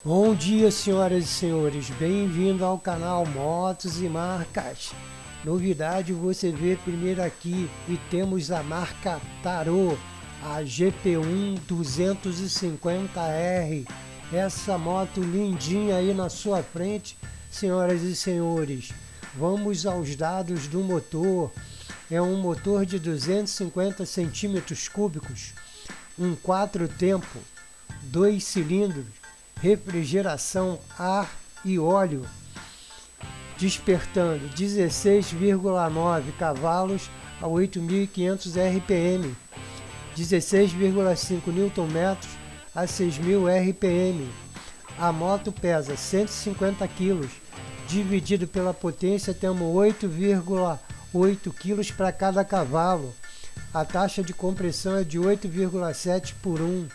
Bom dia, senhoras e senhores, bem-vindo ao canal Motos e Marcas. Novidade você vê primeiro aqui, e temos a marca Tarô, a GP1 250R. Essa moto lindinha aí na sua frente, senhoras e senhores. Vamos aos dados do motor. É um motor de 250 centímetros cúbicos, um 4 tempo, 2 cilindros, refrigeração, ar e óleo, despertando 16,9 cavalos a 8.500 RPM, 16,5 Nm a 6.000 RPM. A moto pesa 150 kg, dividido pela potência temos 8,8 kg para cada cavalo. A taxa de compressão é de 8,7 por 1.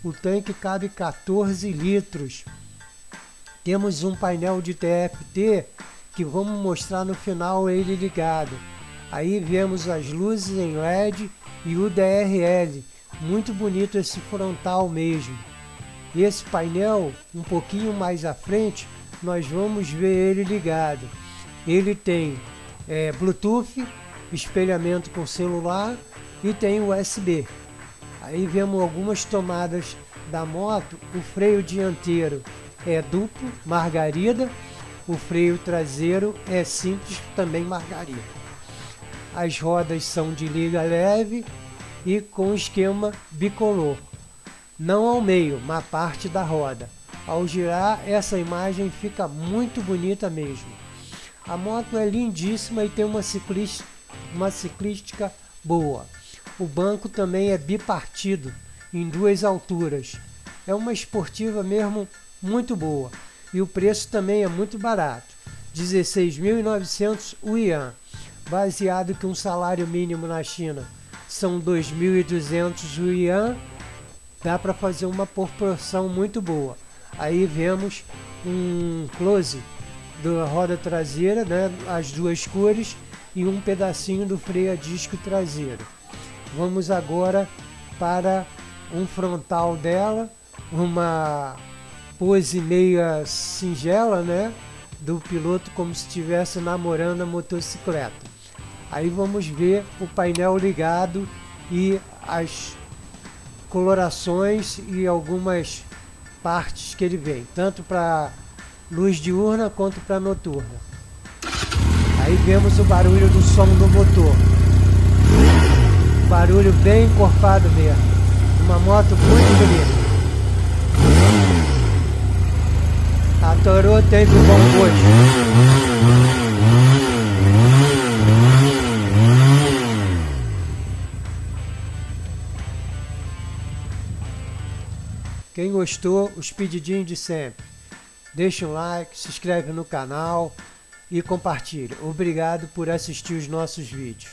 O tanque cabe 14 litros. Temos um painel de TFT que vamos mostrar no final ele ligado. Aí vemos as luzes em LED e o DRL. Muito bonito esse frontal mesmo. Esse painel, um pouquinho mais à frente, nós vamos ver ele ligado. Ele tem Bluetooth, espelhamento com celular e tem USB. Aí vemos algumas tomadas da moto. O freio dianteiro é duplo, margarida. O freio traseiro é simples, também margarida. As rodas são de liga leve e com esquema bicolor. Não ao meio, mas parte da roda. Ao girar, essa imagem fica muito bonita mesmo. A moto é lindíssima e tem uma ciclística boa. O banco também é bipartido, em duas alturas. É uma esportiva mesmo muito boa. E o preço também é muito barato. 16.900 yuan. Baseado que um salário mínimo na China são 2.200 yuan. Dá para fazer uma proporção muito boa. Aí vemos um close da roda traseira, né, as duas cores, e um pedacinho do freio a disco traseiro. Vamos agora para um frontal dela, uma pose meia singela, né, do piloto como se estivesse namorando a motocicleta. Aí vamos ver o painel ligado e as colorações e algumas partes que ele vem, tanto para luz diurna quanto para noturna. Aí vemos o barulho do som do motor. Barulho bem encorpado mesmo. Uma moto muito bonita. A Tarô teve um bom gosto. Quem gostou, os pedidinhos de sempre. Deixa um like, se inscreve no canal e compartilha. Obrigado por assistir os nossos vídeos.